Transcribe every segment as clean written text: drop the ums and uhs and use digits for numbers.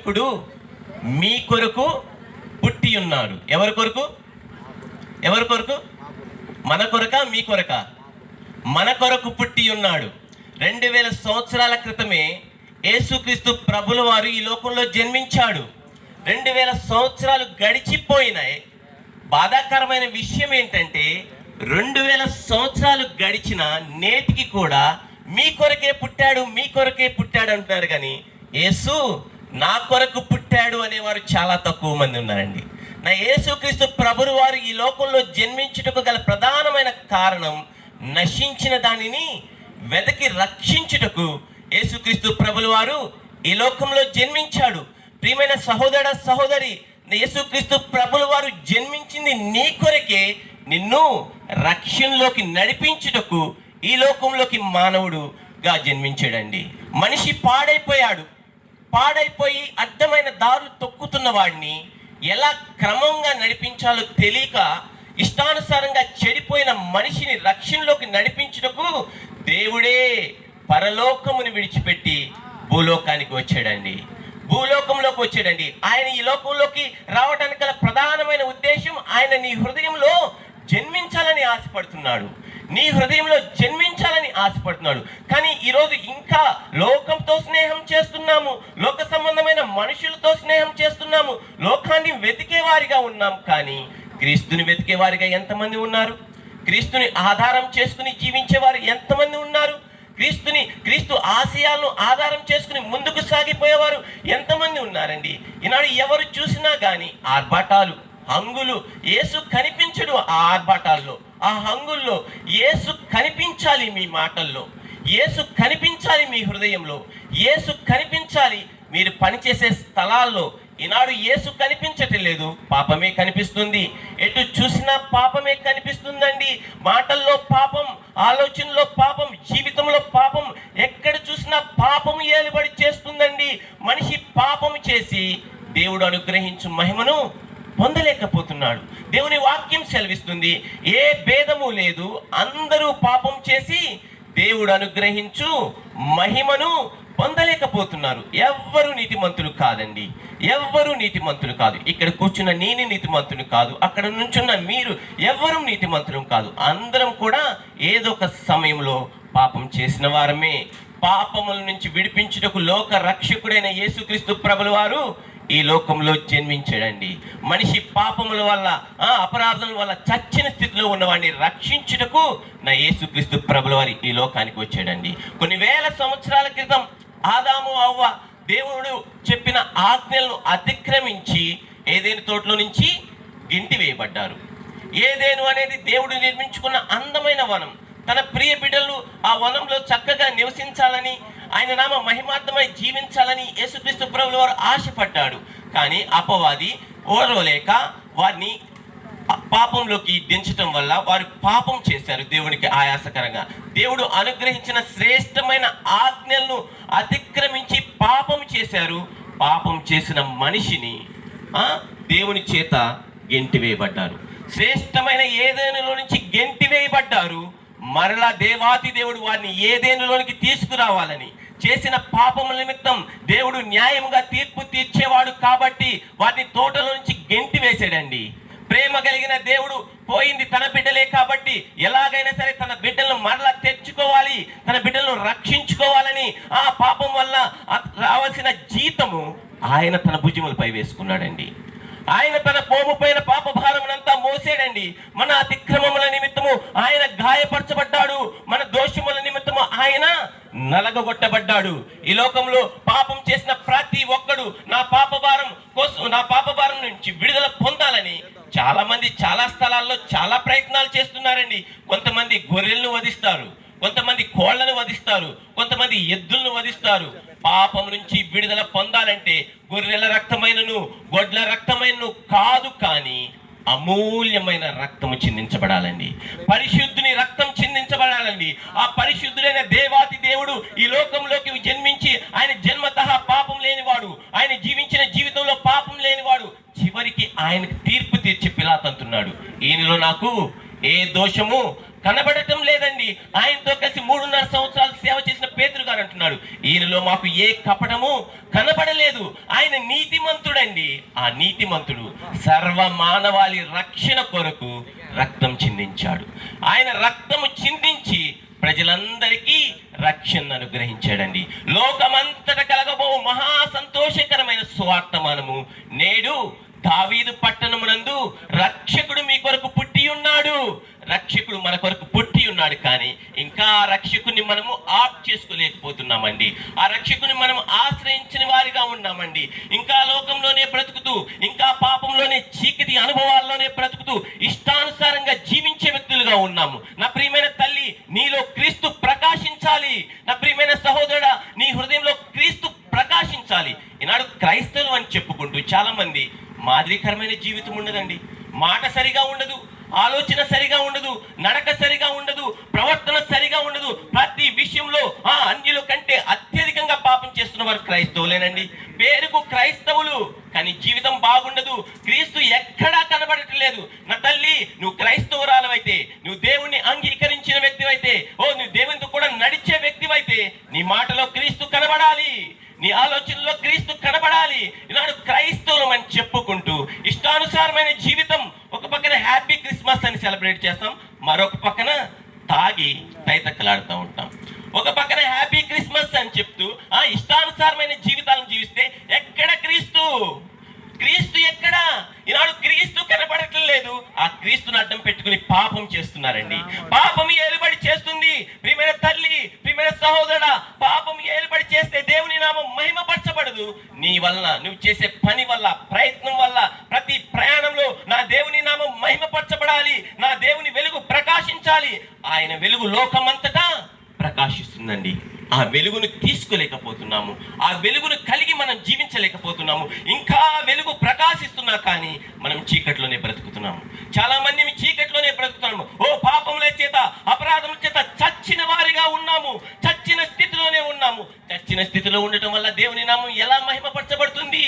రక్షకుడు మీ కొరకు పుట్టి ఉన్నాడు. ఎవరి కొరకు? ఎవరి కొరకు? మన కొరక, మీ కొరక? మన కొరకు పుట్టి ఉన్నాడు. 2000 సంవత్సరాల క్రితమే యేసుక్రీస్తు ప్రభుల వారు ఈ లోకంలో జన్మించాడు. 2000 సంవత్సరాలు గడిచిపోయినాయి. బాధాకరమైన విషయం ఏంటంటే 2000 సంవత్సరాలు గడిచిన నేటికి కూడా మీ కొరకే పుట్టాడు, మీ కొరకే పుట్టాడు అంటున్నారు. కానీ యేసు నా కొరకు పుట్టాడు అనేవారు చాలా తక్కువ మంది ఉన్నారండి. నా యేసుక్రీస్తు ప్రభువు వారు ఈ లోకంలో జన్మించుటకు గల ప్రధానమైన కారణం నశించిన దానిని వెదకి రక్షించుటకు యేసుక్రీస్తు ప్రభుల వారు ఈ లోకంలో జన్మించాడు. ప్రియమైన సహోదర సహోదరి, యేసుక్రీస్తు ప్రభుల వారు జన్మించింది నీ కొరకే, నిన్ను రక్షణలోకి నడిపించుటకు ఈ లోకంలోకి మానవుడుగా జన్మించాడండి. మనిషి పాడైపోయి అడ్డమైన దారులు తొక్కుతున్న వాడిని ఎలా క్రమంగా నడిపించాలో తెలియక ఇష్టానుసారంగా చెడిపోయిన మనిషిని రక్షణలోకి నడిపించుటకు దేవుడే పరలోకముని విడిచిపెట్టి భూలోకానికి వచ్చాడండి. భూలోకంలోకి వచ్చాడండి. ఆయన ఈ లోకంలోకి రావడానికి గల ప్రధానమైన ఉద్దేశం, ఆయన నీ హృదయంలో జన్మించాలని ఆశపడుతున్నాడు. నీ హృదయంలో జన్మించాలని ఆశపడుతున్నాడు. కానీ ఈరోజు ఇంకా లోకంతో స్నేహం చేస్తున్నాము, లోక సంబంధమైన మనుషులతో స్నేహం చేస్తున్నాము, లోకాన్ని వెతికేవారిగా ఉన్నాం. కానీ క్రీస్తుని వెతికేవారిగా ఎంతమంది ఉన్నారు? క్రీస్తుని ఆధారం చేసుకుని జీవించేవారు ఎంతమంది ఉన్నారు? క్రీస్తు ఆశయాలను ఆధారం చేసుకుని ముందుకు సాగిపోయేవారు ఎంతమంది ఉన్నారండి? ఈనాడు ఎవరు చూసినా కానీ ఆర్భాటాలు, హంగులు. యేసు కనిపించడు ఆ ఆర్భాటాల్లో, ఆ హంగుల్లో. యేసు కనిపించాలి మీ మాటల్లో, యేసు కనిపించాలి మీ హృదయంలో, యేసు కనిపించాలి మీరు పనిచేసే స్థలాల్లో. ఈనాడు యేసు కనిపించటం లేదు, పాపమే కనిపిస్తుంది. ఎటు చూసినా పాపమే కనిపిస్తుందండి. మాటల్లో పాపం, ఆలోచనలో పాపం, జీవితంలో పాపం, ఎక్కడ చూసినా పాపం ఏలుబడి చేస్తుందండి. మనిషి పాపం చేసి దేవుడు అనుగ్రహించు మహిమను పొందలేకపోతున్నాడు. దేవుని వాక్యం సెలవిస్తుంది, ఏ భేదము లేదు, అందరూ పాపం చేసి దేవుడు అనుగ్రహించు మహిమను పొందలేకపోతున్నారు. ఎవ్వరు నీతిమంతులు కాదండి, ఎవ్వరూ నీతిమంతులు కాదు. ఇక్కడ కూర్చున్న నేను నీతిమంతులు కాదు, అక్కడ నుంచున్న మీరు ఎవ్వరూ నీతిమంతులు కాదు. అందరం కూడా ఏదో ఒక సమయంలో పాపం చేసిన వారమే. పాపముల నుంచి విడిపించుటకు లోక రక్షకుడైన యేసుక్రీస్తు ప్రభుల వారు ఈ లోకంలో జన్మించాడండి. మనిషి పాపముల వల్ల, అపరాధముల వల్ల చచ్చిన స్థితిలో ఉన్నవాడిని రక్షించుటకు నా యేసుక్రీస్తు ప్రభుల వారి ఈ లోకానికి వచ్చాడండి. కొన్ని వేల సంవత్సరాల క్రితం ఆదాము అవ్వ దేవుడు చెప్పిన ఆజ్ఞలను అతిక్రమించి ఏదైనా తోటలో నుంచి గింటి వేయబడ్డారు. ఏదేను అనేది దేవుడు నిర్మించుకున్న అందమైన వనం. తన ప్రియ బిడ్డలు ఆ వనంలో చక్కగా నివసించాలని, ఆయన నామ మహిమార్థమై జీవించాలని యేసుక్రీస్తు ప్రభుల వారు ఆశపడ్డాడు. కానీ అపవాది ఓర్వలేక వారిని పాపంలోకి దించటం వల్ల వారు పాపం చేశారు, దేవునికి ఆయాసకరంగా. దేవుడు అనుగ్రహించిన శ్రేష్టమైన ఆజ్ఞలను అతిక్రమించి పాపం చేశారు. పాపం చేసిన మనిషిని దేవుని చేత గెంటివేయబడ్డారు. శ్రేష్టమైన ఏదేనులో నుంచి గెంటివేయబడ్డారు. మరలా దేవాతి దేవుడు వారిని ఏదేనులోనికి తీసుకురావాలని, చేసిన పాపముల నిమిత్తం దేవుడు న్యాయముగా తీర్పు తీర్చేవాడు కాబట్టి వారిని తోటలో నుంచి గెంటి వేసాడండి. ప్రేమ కలిగిన దేవుడు పోయింది తన బిడ్డలే కాబట్టి ఎలాగైనా సరే తన బిడ్డలను మరలా తెచ్చుకోవాలి, తన బిడ్డలను రక్షించుకోవాలని ఆ పాపం వల్ల రావాల్సిన జీతము ఆయన తన భుజములపై వేసుకున్నాడండి. ఆయన తన పోముపైన పాప భారమునంతా మోసాడండి. మన అతిక్రమముల నిమిత్తము ఆయన గాయపరచబడ్డాడు, మన దోషముల నిమిత్తము ఆయన నలగొట్టబడ్డాడు. ఈ లోకంలో పాపం చేసిన ప్రతి ఒక్కడు నా పాప భారం నుంచి విడుదల పొందాలని చాలా మంది చాలా స్థలాల్లో చాలా ప్రయత్నాలు చేస్తున్నారండి. కొంతమంది గొర్రెలను వధిస్తారు, కొంతమంది కోళ్లను వధిస్తారు, కొంతమంది ఎద్దులను వధిస్తారు. పాపం నుంచి విడుదల పొందాలంటే గొర్రెల రక్తమైనను గొడ్ల రక్తమైనను కాదు, కానీ అమూల్యమైన రక్తము చిందించబడాలండి. పరిశుద్ధుని రక్తం చిందించబడాలండి. ఆ పరిశుద్ధుడైన దేవాతి దేవుడు ఈ లోకంలోకి జన్మించి ఆయన జన్మతః పాపం లేనివాడు, ఆయన జీవించిన జీవితంలో పాపం లేనివాడు. చివరికి ఆయనకు తీర్పు తీర్చి పిలాతు అంటున్నాడు, ఈయనలో నాకు ఏ దోషము కనబడటం లేదండి. ఆయనతో కలిసి 3.5 సంవత్సరాలు సేవ చేసిన పేతురు గారు అంటున్నాడు, ఈయనలో మాకు ఏ కపటము కనబడలేదు. ఆయన నీతిమంతుడండి. ఆ నీతిమంతుడు సర్వ మానవాళి రక్షణ కొరకు రక్తం చిందించాడు. ఆయన రక్తము చిందించి ప్రజలందరికీ రక్షణ అనుగ్రహించాడండి. లోకమంతట కలగబో మహా సంతోషకరమైన సువార్తమానము నేడు దావీదు పట్టణమునందు రక్షకుడు మీ కొరకు పుట్టి ఉన్నాడు. రక్షకుడు మన కొరకు పుట్టి ఉన్నాడు, కానీ ఇంకా ఆ రక్షకుని మనము ఆప్ చేసుకోలేకపోతున్నామండి. ఆ రక్షకుని మనం ఆశ్రయించిన వారిగా ఉన్నామండి. ఇంకా లోకంలోనే బ్రతుకుతూ, ఇంకా పాపంలోనే చీకటి అనుభవాల్లోనే బ్రతుకుతూ ఇష్టానుసారంగా జీవించే వ్యక్తులుగా ఉన్నాము. నా ప్రియమైన తల్లి, నీలో క్రీస్తు ప్రకాశించాలి. నా ప్రియమైన సహోదరుడా, నీ హృదయంలో క్రీస్తు ప్రకాశించాలి. ఈనాడు క్రైస్తవులు అని చెప్పుకుంటూ చాలా మంది మాదిరికరమైన జీవితం ఉండదండి. మాట సరిగా ఉండదు, ఆలోచన సరిగా ఉండదు, నడక సరిగా ఉండదు, ప్రవర్తన సరిగా ఉండదు. ప్రతి విషయంలో అన్యుల కంటే అత్యధికంగా పాపం చేస్తున్న వారు క్రైస్తవులేనండి. పేరుకు క్రైస్తవులు, కానీ జీవితం బాగుండదు. క్రీస్తు ఎక్కడా కనబడట్లేదు. నా తల్లి, నువ్వు క్రైస్తవురాలవైతే, నువ్వు దేవుణ్ణి అంగీకరించిన వ్యక్తివైతే, నువ్వు దేవునితో కూడా నడిచే వ్యక్తివైతే, నీ మాటలో క్రీస్తు కనబడాలి, నీ ఆలోచనలో క్రీస్తు కనబడాలి. ఈనాడు క్రైస్తవులం అని చెప్పుకుంటూ ఇష్టానుసారమైన జీవితం, ఒక పక్కన హ్యాపీ క్రిస్మస్ అని సెలబ్రేట్ చేస్తాం, మరొక పక్కన తాగి తైతక్కలాడుతూ ఉంటాం. ఒక పక్కన హ్యాపీ క్రిస్మస్ అని చెప్తూ ఇష్టానుసారమైన జీవితాలను జీవిస్తే ఎక్కడ క్రీస్తు? క్రీస్తు ఎక్కడా? ఈనాడు క్రీస్తు కనబడటం లేదు. ఆ క్రీస్తుని అడ్డం పెట్టుకుని పాపం చేస్తున్నారండి. పాపం ఏలుబడి చేస్తుంది. ప్రియమైన తల్లి, ప్రియమైన సహోదరుడా, పాపం ఏలుబడి చేస్తే దేవుని నామం మహిమపరచబడదు. నీ వల్ల, నువ్వు చేసే పని వల్ల, ప్రయత్నం వల్ల, ప్రతి ప్రయాణంలో నా దేవుని నామం మహిమపరచబడాలి, నా దేవుని వెలుగు ప్రకాశించాలి. ఆయన వెలుగు లోకమంతటా ప్రకాశిస్తుందండి. ఆ వెలుగును తీసుకోలేకపోతున్నాము. ఆ వెలుగును కలిగి మనం జీవించలేకపోతున్నాము. ఇంకా వెలుగు ప్రకాశిస్తున్నా కానీ మనం చీకట్లోనే బ్రతుకుతున్నాము. చాలా మంది చీకట్లోనే బ్రతుకుతున్నాము. పాపముల చేత, అపరాధముల చేత చచ్చిన వారిగా ఉన్నాము. చచ్చిన స్థితిలోనే ఉన్నాము. చచ్చిన స్థితిలో ఉండటం వల్ల దేవుని నామం ఎలా మహిమపరచబడుతుంది?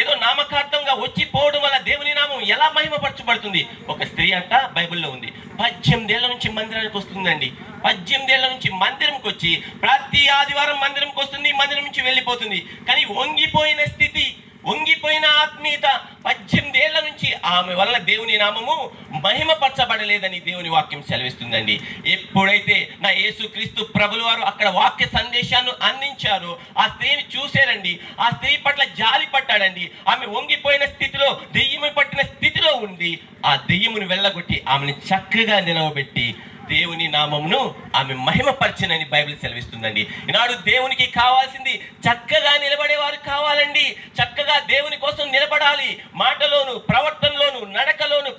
ఏదో నామకార్థంగా వచ్చిపోవడం వల్ల దేవుని నామం ఎలా మహిమపరచబడుతుంది? ఒక స్త్రీ అంట బైబిల్లో ఉంది, 18 ఏళ్ల నుంచి మందిరానికి వస్తుందండి. 18 ఏళ్ల నుంచి మందిరంకి వచ్చి ప్రతి ఆదివారం మందిరంకి వస్తుంది, మందిరం నుంచి వెళ్ళిపోతుంది. కానీ వంగిపోయిన స్థితి, వంగిపోయిన ఆత్మీయత, 18 ఏళ్ల నుంచి ఆమె వల్ల దేవుని నామము మహిమపరచబడలేదని దేవుని వాక్యం సెలవిస్తుందండి. ఎప్పుడైతే నా యేసుక్రీస్తు ప్రభుల వారు అక్కడ వాక్య సందేశాన్ని అందించారో ఆ స్త్రీని చూశారండి. ఆ స్త్రీ పట్ల జాలి పట్టాడండి. ఆమె వంగిపోయిన స్థితిలో, దెయ్యము పట్టిన స్థితిలో ఉంది. ఆ దెయ్యమును వెళ్ళగొట్టి ఆమెను చక్కగా నిలవబెట్టి దేవుని నామమును ఆమె మహిమపరచనని బైబిల్ సెలవిస్తుందండి. ఈనాడు దేవునికి కావాల్సింది చక్కగా నిలబడేవారు కావాలండి. చక్కగా దేవుని కోసం నిలబడాలి. మాటలోను, ప్రవర్తనలోను, నడకలోను,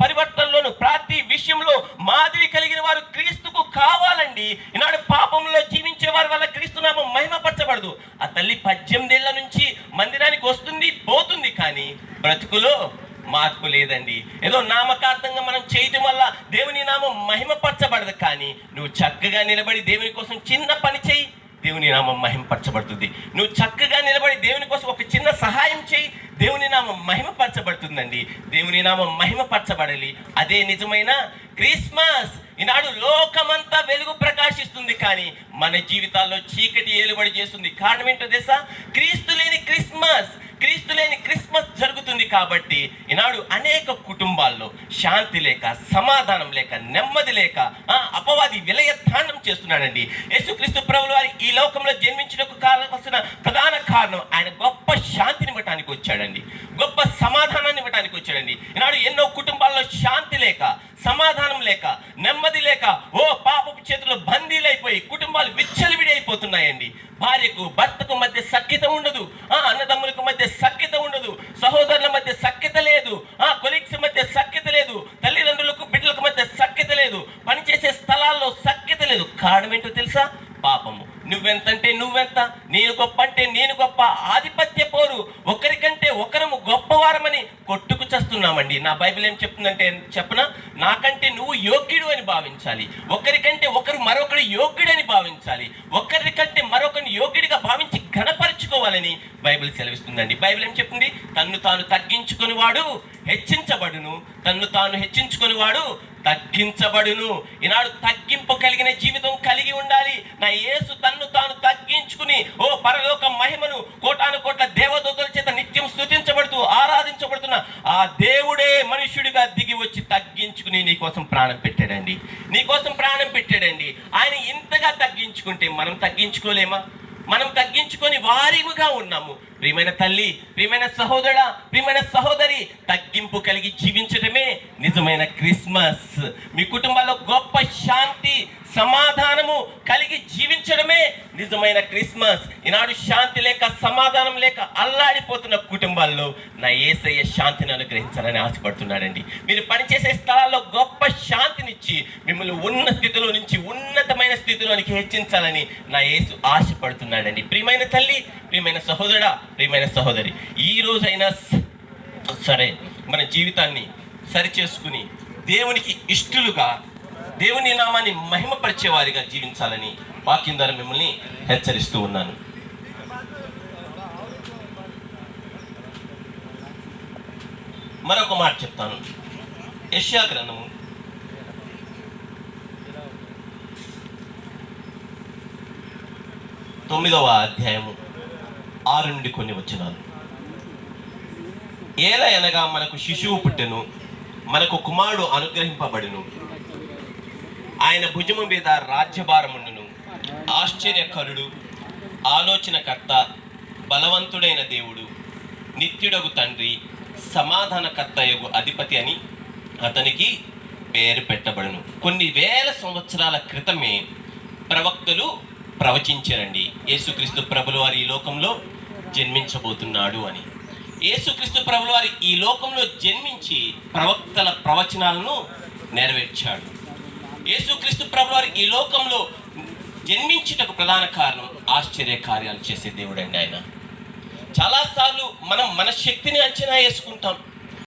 పరివర్తనలోను, ప్రతి విషయంలో మాదిరి కలిగిన వారు క్రీస్తుకు కావాలండి. ఈనాడు పాపంలో జీవించే వారి వల్ల క్రీస్తు నామం మహిమపరచబడదు. ఆ తల్లి 18 ఏళ్ల నుంచి మందిరానికి వస్తుంది, పోతుంది, కానీ బ్రతుకులో మార్పు లేదండి. ఏదో నామకార్థంగా మనం చేయటం వల్ల దేవుని నామం మహిమపరచబడదు. కానీ నువ్వు చక్కగా నిలబడి దేవుని కోసం చిన్న పని చేయి, దేవుని నామం మహిమపరచబడుతుంది. నువ్వు చక్కగా నిలబడి దేవుని కోసం ఒక చిన్న సహాయం చేయి, దేవుని నామం మహిమపరచబడుతుందండి. దేవుని నామం మహిమపరచబడాలి. అదే నిజమైన క్రిస్మస్. ఈనాడు లోకమంతా వెలుగు ప్రకాశిస్తుంది, కానీ మన జీవితాల్లో చీకటి ఏలుబడి చేస్తుంది. కారణం ఏంటో తెలుసా? క్రీస్తు లేని క్రిస్మస్. క్రీస్తు లేని క్రిస్మస్ జరుగుతుంది. కాబట్టి ఈనాడు అనేక కుటుంబాల్లో శాంతి లేక, సమాధానం లేక, నెమ్మది లేక అపవాది విలయతాండం చేస్తున్నాడండి. యేసుక్రీస్తు ప్రభుల వారి ఈ లోకంలో జన్మించడానికి కావాల్సిన ప్రధాన కారణం ఆయన గొప్ప శాంతిని ఇవ్వటానికి వచ్చాడండి, గొప్ప సమాధానాన్ని ఇవ్వటానికి వచ్చాడండి. ఈనాడు ఎన్నో కుటుంబాల్లో శాంతి లేక, సమాధానం లేక, నెమ్మది లేక, పాపపు చేతుల్లో బందీలైపోయి కుటుంబాలు విచ్చలవిడి అయిపోతున్నాయండి. భార్యకు భర్తకు మధ్య సఖ్యత ఉండదు, అన్నదమ్ములకు మధ్య సఖ్యత ఉండదు, సహోదరుల మధ్య సఖ్యత లేదు, కొలీగ్స్ మధ్య సఖ్యత లేదు, తల్లిదండ్రులకు బిడ్డలకు మధ్య సఖ్యత లేదు, పనిచేసే స్థలాల్లో సఖ్యత లేదు. కారణం ఏంటో తెలుసా? పాపము. నువ్వెంతంటే నువ్వెంత, నేను గొప్ప అంటే నేను గొప్ప, ఆధిపత్య పోరు, ఒకరికంటే ఒకరము గొప్పవారమని కొట్టుకు చస్తున్నామండి. నా బైబిల్ ఏం చెప్తుందంటే చెప్పనా? నాకంటే నువ్వు యోగ్యుడు అని భావించాలి, ఒకరికంటే ఒకరు మరొకరు యోగ్యుడని భావించాలి, ఒకరికంటే మరొకరిని యోగ్యుడిగా భావించి ఘనపరుచుకోవాలని బైబిల్ సెలవిస్తుందండి. బైబిల్ ఏం చెప్తుంది? తన్ను తాను తగ్గించుకుని వాడు హెచ్చించబడును, తన్ను తాను హెచ్చించుకుని వాడు తగ్గించబడును. ఈనాడు తగ్గింపు కలిగిన జీవితం కలిగి ఉండాలి. నా యేసు తన్ను తాను తగ్గించుకుని పరలోక మహిమను కోటాను కోట్ల దేవదూతల చేత నిత్యం స్తుతించబడుతూ ఆరాధించబడుతున్న ఆ దేవుడే మనుష్యుడిగా దిగి వచ్చి తగ్గించుకుని నీకోసం ప్రాణం పెట్టాడండి. నీకోసం ప్రాణం పెట్టాడండి. ఆయన ఇంతగా తగ్గించుకుంటే మనం తగ్గించుకోలేమా? మనం తగ్గించుకొని వారిగా ఉన్నాము. ప్రియమైన తల్లి, ప్రియమైన సహోదరా, ప్రియమైన సహోదరి, తగ్గింపు కలిగి జీవించడమే నిజమైన క్రిస్మస్. మీ కుటుంబాల్లో గొప్ప శాంతి సమాధానము కలిగి జీవించడమే నిజమైన క్రిస్మస్. ఈనాడు శాంతి లేక సమాధానం లేక అల్లాడిపోతున్న కుటుంబాల్లో నా యేసయ్య శాంతిని అనుగ్రహించాలని ఆశపడుతున్నాడండి. మీరు పనిచేసే స్థలాల్లో గొప్ప శాంతినిచ్చి మిమ్మల్ని ఉన్న స్థితిలో నుంచి ఉన్నతమైన స్థితిలోనికి హెచ్చించాలని నా యేసు ఆశపడుతున్నాడండి. ప్రియమైన తల్లి, ప్రియమైన సహోదరుడా, ప్రియమైన సహోదరి, ఈ రోజైనా సరే మన జీవితాన్ని సరిచేసుకుని దేవునికి ఇష్టలుగా, దేవుని నామాన్ని మహిమపరిచే వారిగా జీవించాలని వాక్యం ద్వారా మిమ్మల్ని హెచ్చరిస్తూ ఉన్నాను. మరొక మాట చెప్తాను. యెషయా గ్రంథము 9వ అధ్యాయము 6 నుండి కొన్ని వచనాలు. ఏలయనగా మనకు శిశువు పుట్టెను, మనకు కుమారుడు అనుగ్రహింపబడును, ఆయన భుజము మీద రాజ్యభారముండును. ఆశ్చర్యకరుడు, ఆలోచనకర్త, బలవంతుడైన దేవుడు, నిత్యుడగు తండ్రి, సమాధానకర్తయగు అధిపతి అని అతనికి పేరు పెట్టబడును. కొన్ని వేల సంవత్సరాల క్రితమే ప్రవక్తలు ప్రవచించారండి, యేసుక్రీస్తు ప్రభుల వారు ఈ లోకంలో జన్మించబోతున్నాడు అని. యేసుక్రీస్తు ప్రభుల వారు ఈ లోకంలో జన్మించి ప్రవక్తల ప్రవచనాలను నెరవేర్చాడు. యేసుక్రీస్తు ప్రభుల వారు ఈ లోకంలో జన్మించుటకు ప్రధాన కారణం ఆశ్చర్య కార్యాలు చేసే దేవుడండి ఆయన. చాలాసార్లు మనం మన శక్తిని అంచనా వేసుకుంటాం.